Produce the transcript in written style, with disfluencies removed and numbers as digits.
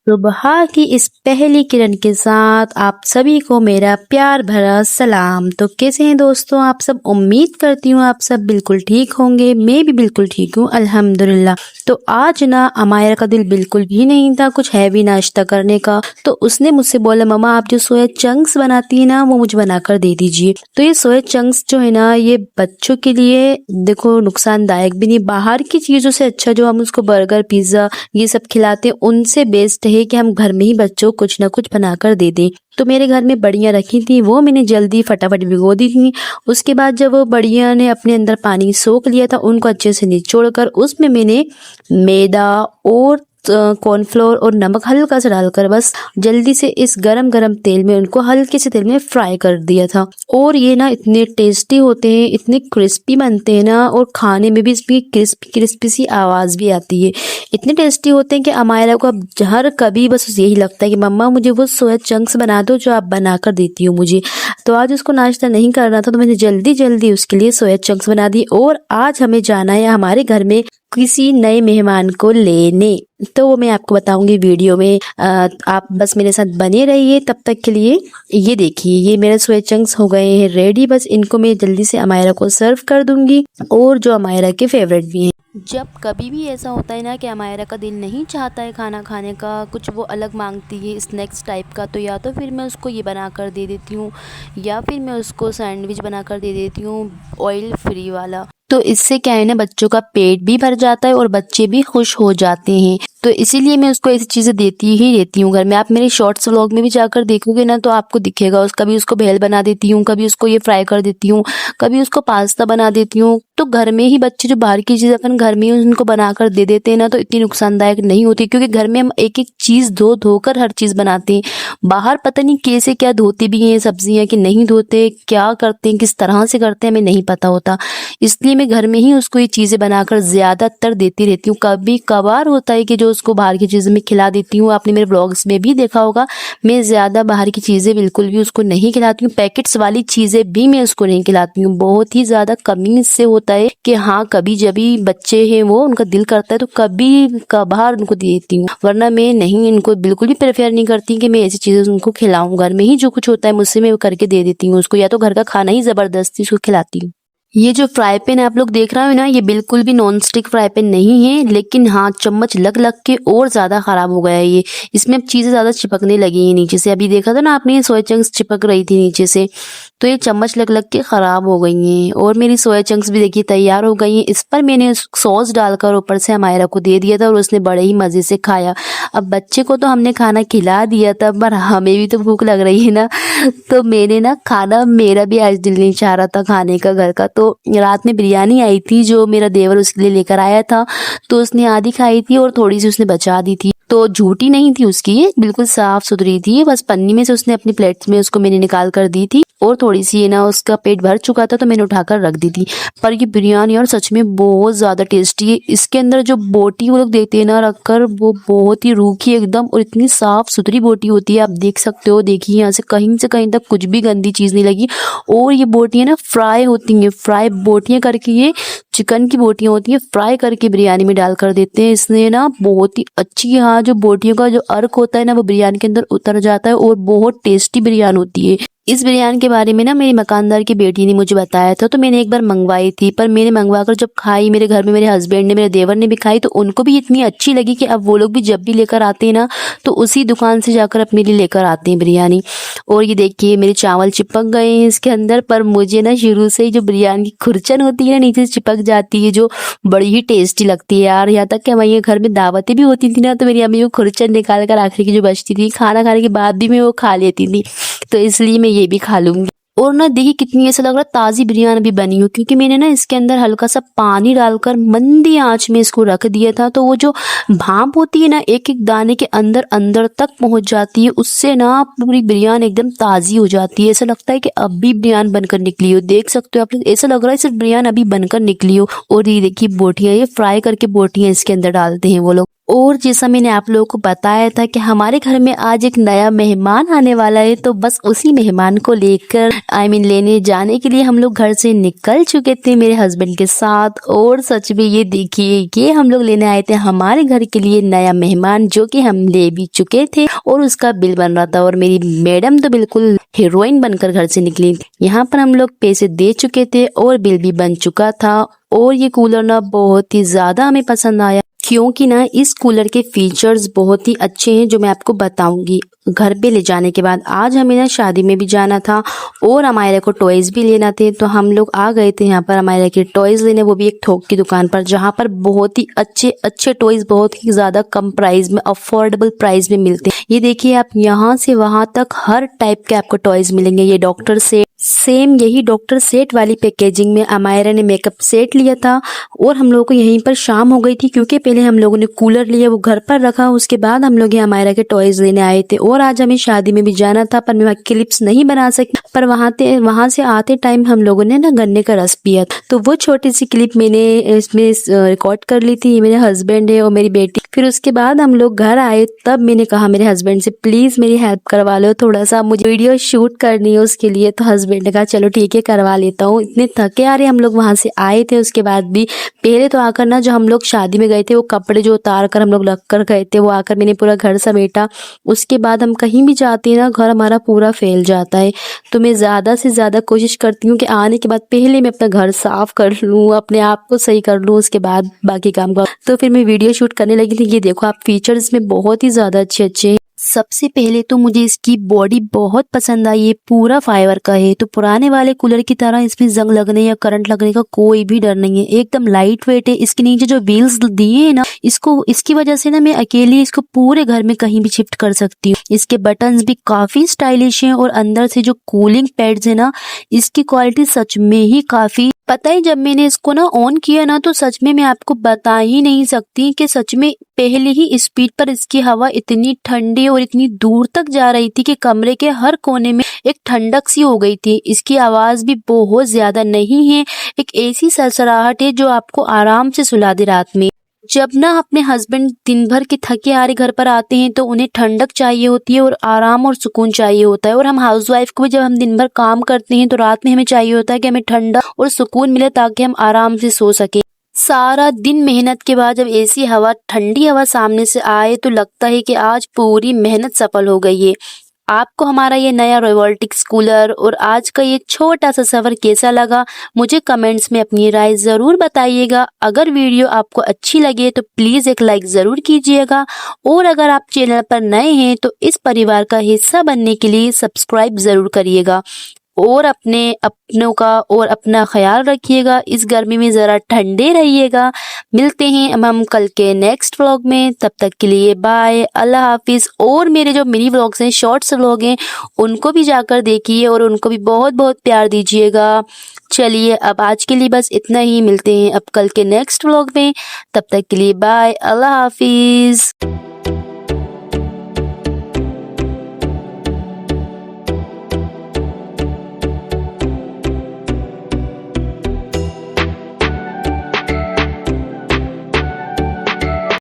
सुबह की इस पहली किरण के साथ आप सभी को मेरा प्यार भरा सलाम। तो कैसे हैं दोस्तों आप सब? उम्मीद करती हूँ आप सब बिल्कुल ठीक होंगे। मैं भी बिल्कुल ठीक हूँ अल्हम्दुलिल्लाह। तो आज ना अमायरा का दिल बिल्कुल भी नहीं था कुछ हैवी नाश्ता करने का, तो उसने मुझसे बोला मम्मा आप जो सोया चंक्स बनाती है ना वो मुझे बनाकर दे दीजिए। तो ये सोया चंक्स जो है ना ये बच्चों के लिए देखो नुकसानदायक भी नहीं, बाहर की चीज़ों से अच्छा जो हम उसको बर्गर पिज़्ज़ा ये सब खिलाते हैं उनसे बेस्ट है कि हम घर में ही बच्चों को कुछ ना कुछ बनाकर दे दें। तो मेरे घर में बड़ियाँ रखी थी वो मैंने जल्दी फटाफट भिगो दी थी। उसके बाद जब वो बड़ियाँ ने अपने अंदर पानी सोख लिया था उनको अच्छे से निचोड़ कर उसमें मैंने मैदा और कॉर्नफ्लोर और नमक हल्का सा डालकर बस जल्दी से इस गरम गरम तेल में उनको हल्के से तेल में फ्राई कर दिया था। और ये ना इतने टेस्टी होते हैं, इतने क्रिस्पी बनते हैं ना, और खाने में भी इसकी क्रिस्पी क्रिस्पी सी आवाज़ भी आती है। इतने टेस्टी होते हैं कि अमायरा को अब हर कभी बस यही लगता है कि मम्मा मुझे वो सोया चंक्स बना दो जो आप बना कर देती हो मुझे। तो आज उसको नाश्ता नहीं करना था तो मैंने जल्दी जल्दी उसके लिए सोया चंक्स बना दी। और आज हमें जाना है हमारे घर में किसी नए मेहमान को लेने, तो वो मैं आपको बताऊंगी वीडियो में। आप बस मेरे साथ बने रहिए। तब तक के लिए ये देखिए ये मेरे सोया चंक्स हो गए हैं रेडी। बस इनको मैं जल्दी से अमायरा को सर्व कर दूंगी, और जो अमायरा के फेवरेट भी हैं। जब कभी भी ऐसा होता है ना कि अमायरा का दिल नहीं चाहता है खाना खाने का, कुछ वो अलग मांगती है स्नैक्स टाइप का, तो या तो फिर मैं उसको ये बना कर दे देती हूँ या फिर मैं उसको सैंडविच बना कर दे देती हूँ ऑयल फ्री वाला। तो इससे क्या है ना बच्चों का पेट भी भर जाता है और बच्चे भी खुश हो जाते हैं। तो इसीलिए मैं उसको ऐसी चीज़ें देती ही रहती हूँ घर में। आप मेरे शॉर्ट्स व्लॉग में भी जाकर देखोगे ना तो आपको दिखेगा, कभी उसको भेल बना देती हूँ, कभी उसको ये फ्राई कर देती हूँ, कभी उसको पास्ता बना देती हूँ। तो घर में ही बच्चे जो बाहर की चीज़ अपन घर में ही उनको बना कर दे देते हैं ना तो इतनी नुकसानदायक नहीं होती, क्योंकि घर में हम एक एक चीज़ धो धोकर हर चीज़ बनाते हैं। बाहर पता नहीं कैसे क्या धोते भी हैं सब्जियाँ कि नहीं धोते, क्या करते हैं किस तरह से करते हैं हमें नहीं पता होता। इसलिए मैं घर में ही उसको ये चीज़ें बनाकर ज़्यादातर देती रहती हूँ। कभी कभार होता है कि जो उसको बाहर की चीज़ें मैं खिला देती हूँ, आपने मेरे ब्लॉग्स में भी देखा होगा मैं ज़्यादा बाहर की चीज़ें बिल्कुल भी उसको नहीं खिलाती हूँ। पैकेट्स वाली चीज़ें भी मैं उसको नहीं खिलाती हूँ। बहुत ही ज़्यादा कमी इससे होता है कि हाँ कभी जब भी बच्चे हैं वो उनका दिल करता है तो कभी कभार उनको दे देती हूँ, वरना मैं नहीं इनको बिल्कुल भी प्रेफर नहीं करती कि मैं ऐसी चीज़ें उनको खिलाऊँ। घर में ही जो कुछ होता है मुझसे मैं करके दे देती हूँ उसको, या तो घर का खाना ही ज़बरदस्ती उसको खिलाती हूँ। ये जो फ्राई पैन आप लोग देख रहे हो ना ये बिल्कुल भी नॉन स्टिक फ्राई पैन नहीं है, लेकिन हाँ चम्मच लग लग के और ज़्यादा ख़राब हो गया है ये। इसमें अब चीज़ें ज़्यादा चिपकने लगी हैं नीचे से। अभी देखा था ना आपने ये सोया चंक्स चिपक रही थी नीचे से, तो ये चम्मच लग लग के ख़राब हो गई हैं। और मेरी सोया चंक्स भी देखिए तैयार हो गई हैं। इस पर मैंने सॉस डालकर ऊपर से अमायरा को दे दिया था और उसने बड़े ही मज़े से खाया। अब बच्चे को तो हमने खाना खिला दिया था पर हमें भी तो भूख लग रही है ना, तो मैंने ना खाना मेरा भी आज दिल नहीं चाह रहा था खाने का घर का। तो रात में बिरयानी आई थी जो मेरा देवर उसके लिए लेकर आया था, तो उसने आधी खाई थी और थोड़ी सी उसने बचा दी थी। तो झूठी नहीं थी उसकी, ये बिल्कुल साफ सुथरी थी, बस पन्नी में से उसने अपनी प्लेट्स में उसको मैंने निकाल कर दी थी। और थोड़ी सी ना उसका पेट भर चुका था तो मैंने उठाकर रख दी थी। पर ये बिरयानी और सच में बहुत ज़्यादा टेस्टी है। इसके अंदर जो बोटी वो लोग देते हैं ना रखकर वो बहुत ही रूखी एकदम और इतनी साफ सुथरी बोटी होती है। आप देख सकते हो, देखिए यहाँ से कहीं तक कुछ भी गंदी चीज़ नहीं लगी। और ये बोटियाँ ना फ्राई होती हैं, फ्राई बोटियाँ करके, ये चिकन की बोटियाँ होती हैं फ्राई करके बिरयानी में डाल कर देते हैं। इसने ना बहुत ही अच्छी, हाँ जो बोटियों का जो अर्क होता है ना वो बिरयानी के अंदर उतर जाता है और बहुत टेस्टी बिरयानी होती है। इस बिरयानी के बारे में ना मेरी मकानदार की बेटी ने मुझे बताया था, तो मैंने एक बार मंगवाई थी। पर मैंने मंगवा कर जब खाई मेरे घर में मेरे हस्बैंड ने मेरे देवर ने भी खाई तो उनको भी इतनी अच्छी लगी कि अब वो लोग भी जब भी लेकर आते हैं ना तो उसी दुकान से जाकर अपने लिए लेकर आते हैं बिरयानी। और ये देखिए मेरे चावल चिपक गए हैं इसके अंदर, पर मुझे ना शुरू से ही जो बिरयानी की खुरचन होती है ना नीचे से चिपक जाती है जो बड़ी ही टेस्टी लगती है यार। यहाँ तक कि हमारे घर में दावतें भी होती थी ना तो मेरी अम्मी वो खुरचन निकाल कर आखिर की जो बचती थी खाना खाने के बाद भी मैं वो खा लेती थी, तो इसलिए मैं ये भी खा लूंगी। और ना देखिए कितनी ऐसा लग रहा है ताज़ी बिरयानी भी बनी हो, क्योंकि मैंने ना इसके अंदर हल्का सा पानी डालकर मंदी आंच में इसको रख दिया था। तो वो जो भाप होती है ना एक एक दाने के अंदर अंदर तक पहुंच जाती है, उससे ना पूरी बिरयानी एकदम ताज़ी हो जाती है। ऐसा लगता है कि अभी बिरयानी बनकर निकली हो। देख सकते हो आप लोग, ऐसा लग रहा है सिर्फ बिरयानी अभी बनकर निकली हो। और ये देखिए बोटियाँ, ये फ्राई करके बोटियाँ इसके अंदर डालते हैं वो लोग। और जैसा मैंने आप लोगों को बताया था कि हमारे घर में आज एक नया मेहमान आने वाला है, तो बस उसी मेहमान को लेकर लेने जाने के लिए हम लोग घर से निकल चुके थे मेरे हस्बैंड के साथ। और सच में ये देखिए, ये हम लोग लेने आए थे हमारे घर के लिए नया मेहमान, जो कि हम ले भी चुके थे और उसका बिल बन रहा था। और मेरी मैडम तो बिल्कुल हीरोइन बनकर घर से निकली। यहाँ पर हम लोग पैसे दे चुके थे और बिल भी बन चुका था। और ये कूलर ना बहुत ही ज़्यादा हमें पसंद आया, क्योंकि ना इस कूलर के फीचर्स बहुत ही अच्छे हैं, जो मैं आपको बताऊंगी घर पे ले जाने के बाद। आज हमें ना शादी में भी जाना था और अमायरा को टॉयज भी लेना थे, तो हम लोग आ गए थे यहाँ पर अमायरा के टॉयज लेने, वो भी एक थोक की दुकान पर, जहाँ पर बहुत ही अच्छे अच्छे टॉयज बहुत ही ज़्यादा कम प्राइस में, अफोर्डेबल प्राइस में मिलते हैं। ये देखिए, आप यहाँ से वहाँ तक हर टाइप के आपको टॉयज मिलेंगे। ये डॉक्टर सेट, सेम यही डॉक्टर सेट वाली पैकेजिंग में अमायरा ने मेकअप सेट लिया था। और हम लोगों को यहीं पर शाम हो गई थी, क्योंकि पहले हम लोगों ने कूलर लिया, वो घर पर रखा, उसके बाद हम लोग ये अमायरा के टॉयज लेने आए थे। और आज हमें शादी में भी जाना था, पर मैं वहाँ क्लिप्स नहीं बना सकी। पर वहाँ से आते टाइम हम लोगों ने ना गन्ने का रस पिया, तो वो छोटी सी क्लिप मैंने इसमें रिकॉर्ड कर ली थी। मेरे हस्बैंड है और मेरी बेटी। फिर उसके बाद हम लोग घर आए, तब मैंने कहा मेरे हस्बैंड से, प्लीज मेरी हेल्प करवा लो, थोड़ा सा मुझे वीडियो शूट करनी है उसके लिए। तो हस्बैंड ने कहा चलो ठीक है, करवा लेता हूँ। इतने थके आ रहे हम लोग वहां से आए थे। उसके बाद भी पहले तो आकर ना, जो हम लोग शादी में गए थे, वो कपड़े जो उतार कर हम लोग रख कर गए थे, वो आकर मैंने पूरा घर समेटा। उसके बाद हम कहीं भी जाते हैं ना, घर हमारा पूरा फैल जाता है। तो मैं ज़्यादा से ज़्यादा कोशिश करती हूँ कि आने के बाद पहले मैं अपना घर साफ कर लूँ, अपने आप को सही कर लूँ, उसके बाद बाकी काम करूँ। तो फिर मैं वीडियो शूट करने लगी थी। ये देखो आप, फीचर्स में बहुत ही ज़्यादा अच्छे अच्छे हैं। सबसे पहले तो मुझे इसकी बॉडी बहुत पसंद आई। ये पूरा फाइबर का है, तो पुराने वाले कूलर की तरह इसमें जंग लगने या करंट लगने का कोई भी डर नहीं है। एकदम लाइट वेट है। इसके नीचे जो व्हील्स दिए हैं ना, इसकी वजह से ना मैं अकेली इसको पूरे घर में कहीं भी शिफ्ट कर सकती हूँ। इसके बटन्स भी काफी स्टाइलिश हैं और अंदर से जो कूलिंग पैड्स है ना, इसकी क्वालिटी सच में ही काफी, पता है जब मैंने इसको ना ऑन किया ना, तो सच में मैं आपको बता ही नहीं सकती कि सच में पहले ही स्पीड पर इसकी हवा इतनी ठंडी और इतनी दूर तक जा रही थी कि कमरे के हर कोने में एक ठंडक सी हो गई थी। इसकी आवाज भी बहुत ज्यादा नहीं है, एक ऐसी सरसराहट है जो आपको आराम से सुला दे रात में। जब ना अपने हस्बैंड दिन भर के थके हारे घर पर आते हैं, तो उन्हें ठंडक चाहिए होती है और आराम और सुकून चाहिए होता है। और हम हाउसवाइफ को भी जब हम दिन भर काम करते हैं, तो रात में हमें चाहिए होता है कि हमें ठंडा और सुकून मिले, ताकि हम आराम से सो सके। सारा दिन मेहनत के बाद जब ऐसी हवा, ठंडी हवा सामने से आए, तो लगता है कि आज पूरी मेहनत सफल हो गई है। आपको हमारा ये नया रोबोटिक्स कूलर और आज का ये छोटा सा सफर कैसा लगा, मुझे कमेंट्स में अपनी राय ज़रूर बताइएगा। अगर वीडियो आपको अच्छी लगे तो प्लीज़ एक लाइक ज़रूर कीजिएगा, और अगर आप चैनल पर नए हैं तो इस परिवार का हिस्सा बनने के लिए सब्सक्राइब ज़रूर करिएगा। और अपनों का और अपना ख्याल रखिएगा। इस गर्मी में ज़रा ठंडे रहिएगा। मिलते हैं अब हम कल के नेक्स्ट व्लॉग में। तब तक के लिए बाय, अल्लाह हाफिज़। और मेरे जो मिनी व्लॉग्स हैं, शॉर्ट्स व्लॉग हैं, उनको भी जाकर देखिए और उनको भी बहुत बहुत प्यार दीजिएगा। चलिए अब आज के लिए बस इतना ही। मिलते हैं अब कल के नेक्स्ट व्लॉग में। तब तक के लिए बाय, अल्लाह हाफिज़।